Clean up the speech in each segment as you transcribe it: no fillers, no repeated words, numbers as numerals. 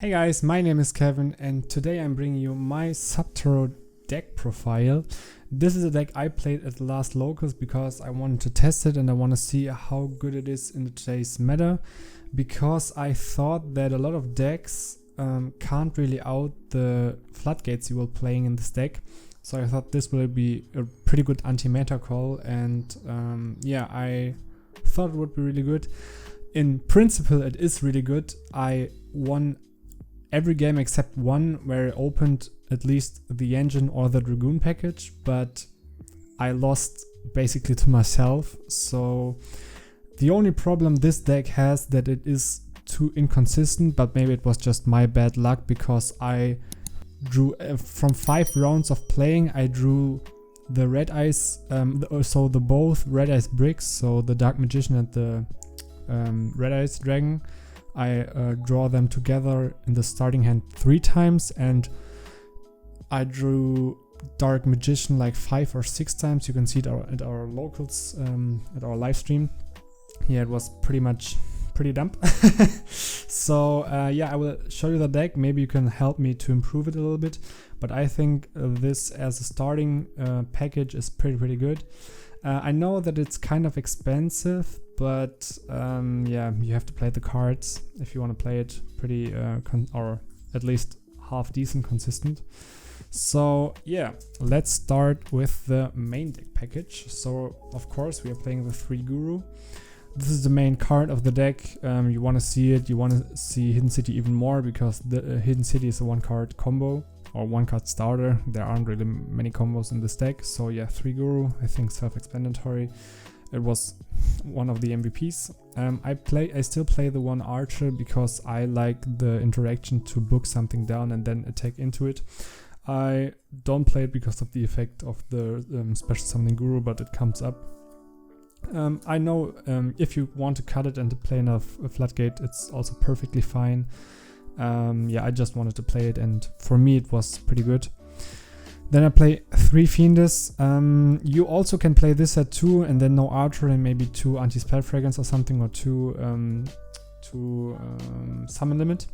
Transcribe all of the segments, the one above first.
Hey guys, my name is Kevin and today I'm bringing you my Subterror deck profile. This is a deck I played at the last locals because I wanted to test it and I want to see how good it is in today's meta, because I thought that a lot of decks can't really out the floodgates you were playing in this deck. So I thought this will be a pretty good anti-meta call, and yeah, I thought it would be really good. In principle it is really good. I won every game except one where I opened at least the engine or the Dragun package, but I lost basically to myself. So the only problem this deck has that it is too inconsistent, but maybe it was just my bad luck because I drew from 5 rounds of playing, I drew the red eyes, so the both red eyes bricks, so the dark magician and the red eyes dragon. I draw them together in the starting hand 3 times, and I drew Dark Magician like 5 or 6 times. You can see it at our locals, at our live stream. Yeah, it was pretty dumb. So yeah, I will show you the deck. Maybe you can help me to improve it a little bit. But I think this as a starting package is pretty good. I know that it's kind of expensive, but yeah, you have to play the cards if you want to play it pretty or at least half decent consistent. So yeah, let's start with the main deck package. So of course we are playing the 3 Guru. This is the main card of the deck. You want to see it, you want to see Hidden City even more, because the Hidden City is a 1-card combo or 1-card starter. There aren't really many combos in this deck. So yeah, 3 Guru, I think self-explanatory. It was one of the MVPs. I still play the 1 Archer because I like the interaction to book something down and then attack into it. I don't play it because of the effect of the special summoning Guru, but it comes up. I know if you want to cut it and to play in a floodgate, it's also perfectly fine. Yeah, I just wanted to play it, and for me it was pretty good. Then I play 3 Fiendes. You also can play this at 2 and then no Archer and maybe 2 anti-spell fragrance or something, or 2 summon limit.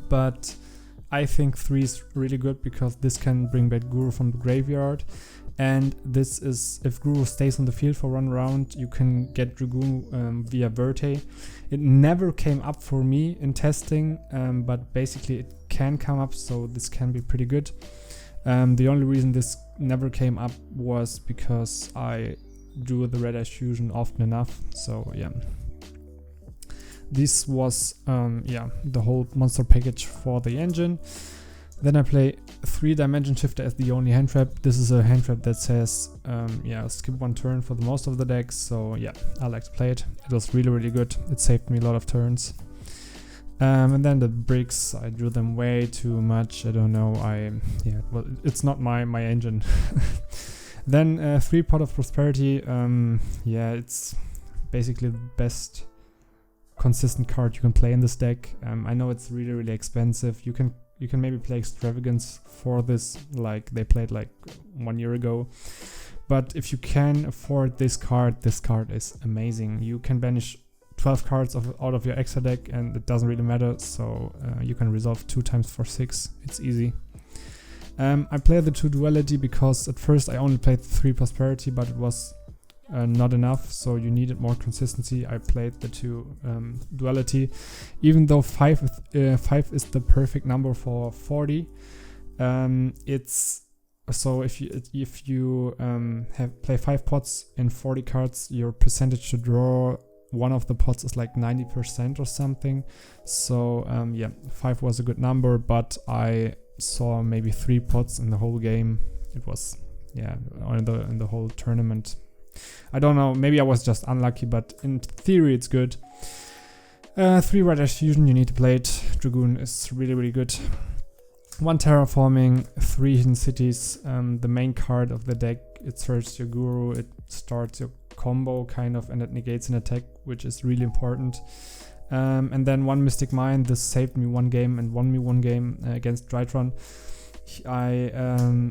But I think 3 is really good because this can bring back Guru from the graveyard. And this is, if Guru stays on the field for 1 round, you can get Dragun via Verte. It never came up for me in testing, but basically it can come up, so this can be pretty good. The only reason this never came up was because I drew the Red Eyes Fusion often enough, so yeah. This was yeah, the whole monster package for the engine. Then I play 3 Dimension Shifter as the only hand trap. This is a hand trap that says yeah, skip 1 turn for the most of the decks, so yeah, I like to play it. It was really good. It saved me a lot of turns. And then the bricks, I drew them way too much. I don't know. Yeah, well, it's not my engine. Then 3 Pot of Prosperity. Yeah, it's basically the best consistent card you can play in this deck. I know it's really expensive. You can maybe play Extravagance for this, like they played like 1 year ago. But if you can afford this card is amazing. You can banish 12 cards out of your extra deck and it doesn't really matter, so you can resolve 2 times for 6. It's easy. I play the 2 Duality because at first I only played 3 Prosperity, but it was not enough, so you needed more consistency. I played the 2 Duality, even though 5 is the perfect number for 40. It's so if you play 5 pots in 40 cards, your percentage to draw one of the pots is like 90% or something. So yeah, 5 was a good number, but I saw maybe 3 pots in the whole game. It was, yeah, in the whole tournament. I don't know, maybe I was just unlucky, but in theory it's good. 3 Red Eyes Fusion, you need to play it. Dragun is really good. 1 Terraforming, 3 Hidden Cities. The main card of the deck, it searches your Guru, it starts your combo kind of, and it negates an attack, which is really important. And then 1 Mystic Mine. This saved me 1 game and won me 1 game against Drytron. I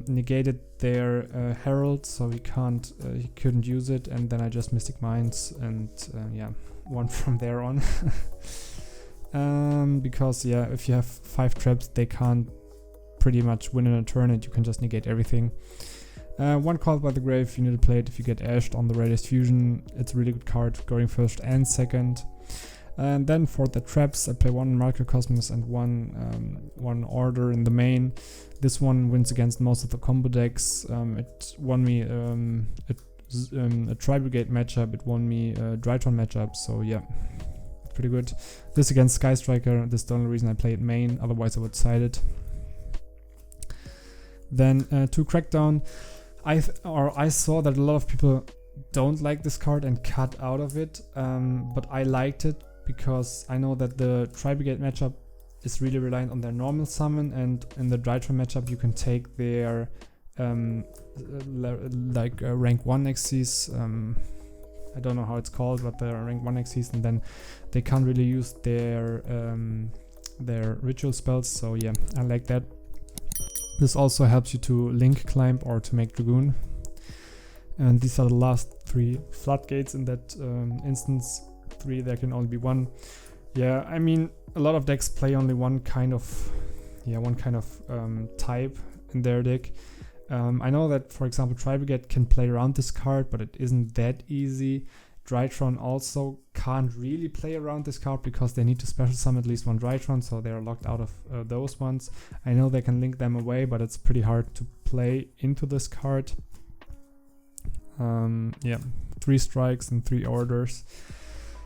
negated their Herald, so he couldn't use it, and then I just Mystic Mines, and yeah, won from there on. because yeah, if you have 5 traps, they can't pretty much win in a turn and you can just negate everything. 1 Called by the Grave, you need to play it if you get ashed on the Radius Fusion. It's a really good card, going first and second. And then for the traps, I play 1 Microcosmos and 1 Order in the main. This one wins against most of the combo decks. It won me a Tri-Brigade matchup, it won me a Drytron matchup, so yeah, pretty good. This against Sky Striker, this is the only reason I play it main, otherwise I would side it. Then 2 Crackdown. I saw that a lot of people don't like this card and cut out of it, but I liked it because I know that the Tri-Brigade matchup is really reliant on their normal summon, and in the Drytron matchup you can take their rank 1 Xyz, I don't know how it's called, but they're rank 1 Xyz, and then they can't really use their ritual spells, so yeah, I like that. This also helps you to link climb or to make Dragun. And these are the last 3 floodgates in that instance. 3, there can only be 1. Yeah, I mean, a lot of decks play only one kind of type in their deck. I know that, for example, Tri-Brigade can play around this card, but it isn't that easy. Drytron also can't really play around this card because they need to special summon at least 1 Drytron, so they're locked out of those ones. I know they can link them away, but it's pretty hard to play into this card. Yeah, 3 strikes and 3 orders.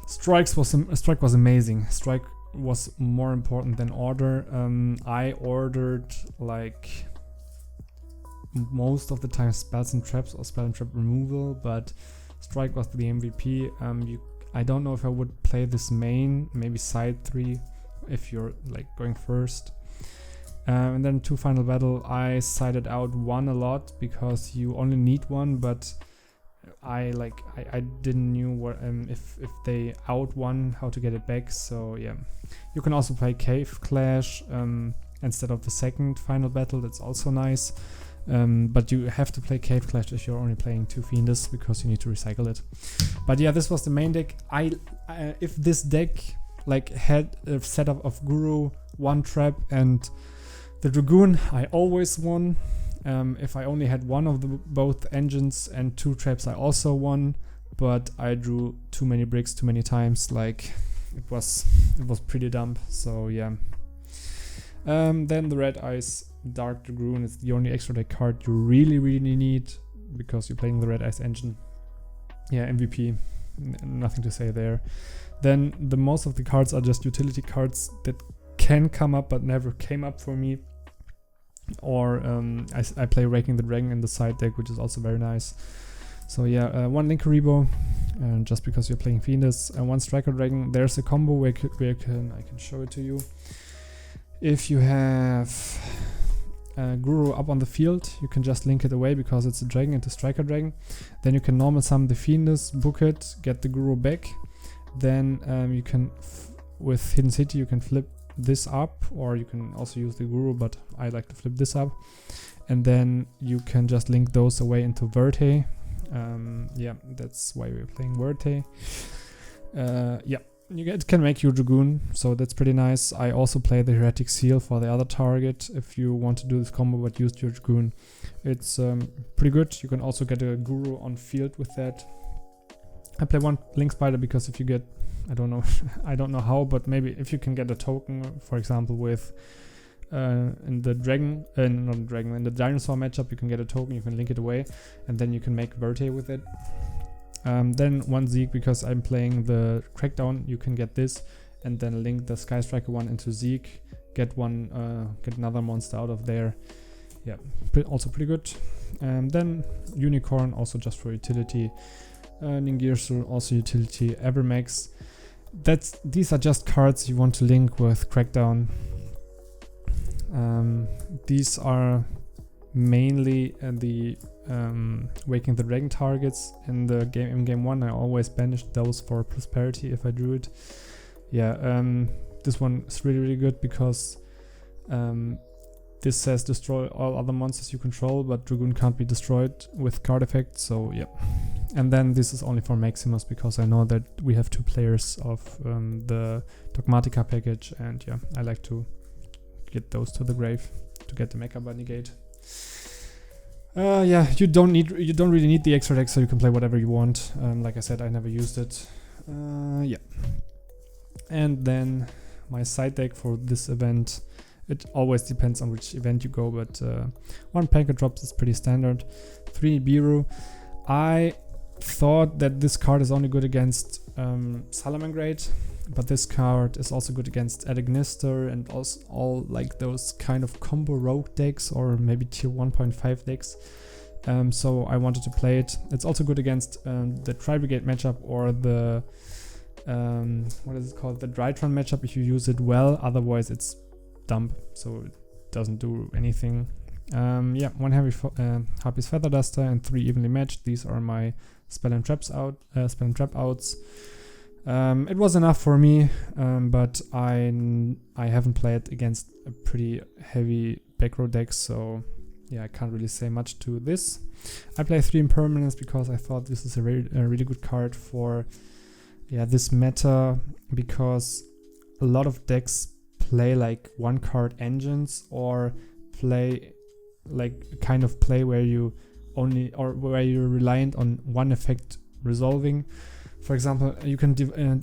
Strike was amazing. Strike was more important than order. I ordered like most of the time spells and traps or spell and trap removal, but Strike was the MVP. I don't know if I would play this main, maybe side 3 if you're like going first. And then 2 Final Battle, I sided out 1 a lot because you only need 1, but I didn't knew what if they out 1 how to get it back, so yeah. You can also play Cave Clash instead of the second Final Battle, that's also nice. But you have to play Cave Clash if you're only playing 2 Fiendes because you need to recycle it. But yeah, this was the main deck. If this deck like had a setup of Guru, 1 trap and the Dragun, I always won. If I only had 1 of both engines and 2 traps, I also won. But I drew too many bricks too many times. Like it was pretty dumb. So yeah. Then the Red Eyes Dark Dragoon is the only extra deck card you really need because you're playing the Red Eyes engine. Yeah, MVP, nothing to say there. Then the most of the cards are just utility cards that can come up but never came up for me. Or I play Raking the Dragon in the side deck, which is also very nice. So yeah, 1 Linkuriboh, just because you're playing Fiendes, and 1 Striker Dragon. There's a combo where I can show it to you. If you have Guru up on the field, you can just link it away because it's a dragon into Striker Dragon. Then you can normal summon the Fiendes, book it, get the Guru back. Then you can, with Hidden City, you can flip this up, or you can also use the Guru, but I like to flip this up. And then you can just link those away into Verte. Yeah, that's why we're playing Verte. Yeah. It can make you Dragoon, so that's pretty nice. I also play the Heretic Seal for the other target if you want to do this combo but use your Dragoon. It's pretty good. You can also get a Guru on field with that. I play 1 Link Spider because if you get, I don't know how, but maybe if you can get a token, for example, with in the dragon, in the dinosaur matchup, you can get a token, you can link it away, and then you can make Verte with it. Then 1 Zeke, because I'm playing the Crackdown, you can get this and then link the Sky Striker one into Zeke, get another monster out of there. Yeah, also pretty good. Then Unicorn, also just for utility. Ningirsu, also utility. Evermax. These are just cards you want to link with Crackdown. These are mainly the Waking the Dragon targets in the game 1. I always banished those for prosperity if I drew it. Yeah, this one is really good because this says destroy all other monsters you control, but Dragoon can't be destroyed with card effect, so yeah. And then this is only for Maximus because I know that we have 2 players of the Dogmatica package, and yeah, I like to get those to the grave to get the Mecha Bunny Gate. Yeah, you don't really need the extra deck, so you can play whatever you want. Like I said, I never used it. Yeah. And then my side deck for this event, it always depends on which event you go, but 1 Panker drops is pretty standard. 3 Nibiru. I thought that this card is only good against Salamangreat, but this card is also good against Adagnister and also all like those kind of combo rogue decks or maybe tier 1.5 decks. So I wanted to play it. It's also good against the Tri-Brigade matchup or the what is it called? The Drytron matchup if you use it well. Otherwise it's dump, so it doesn't do anything. Yeah, 1 heavy Harpy's Feather Duster and 3 evenly matched. These are my spell and trap outs. It was enough for me, but I haven't played against a pretty heavy back row deck, so yeah, I can't really say much to this. I play 3 Impermanence because I thought this is a really good card for this meta, because a lot of decks play like 1 card engines or play like kind of play where you only or where you're reliant on 1 effect resolving. For example, you can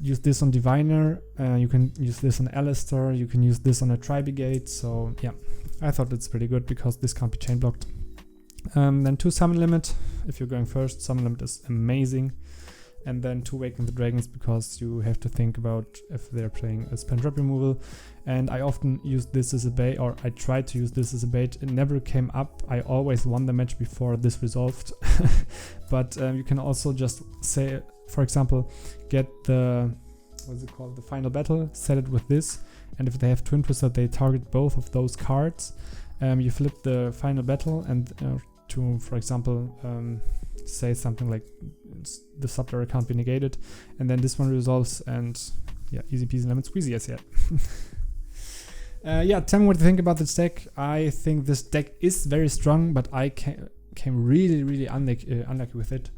use this on Diviner, you can use this on Alistair, you can use this on a Tri-Brigade, so yeah, I thought it's pretty good because this can't be chain blocked. Then 2 Summon Limit, if you're going first, Summon Limit is amazing. And then 2 Waken the Dragons because you have to think about if they're playing a spell trap removal. And I often use this as a bait, or I tried to use this as a bait. It never came up. I always won the match before this resolved. But you can also just say, for example, get the, what's it called, the Final Battle, set it with this. And if they have Twin Twister, they target both of those cards. You flip the Final Battle and to, for example, say something like the Subterror can't be negated, and then this one resolves, and yeah, easy peasy lemon squeezy as yet. Yeah, tell me what you think about this deck. I think this deck is very strong, but I came really unlucky with it.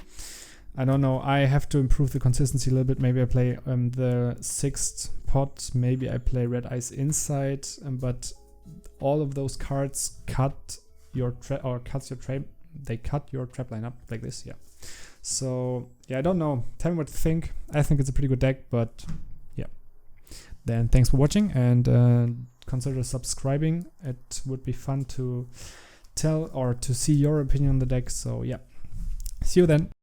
I don't know, I have to improve the consistency a little bit. Maybe I play the 6th pot, maybe I play Red Eyes Insight, but all of those cards cut your trap lineup like this, yeah. So yeah, I don't know, tell me what you think. I think it's a pretty good deck, but yeah. Then thanks for watching, and consider subscribing. It would be fun to tell or to see your opinion on the deck, so yeah. See you then.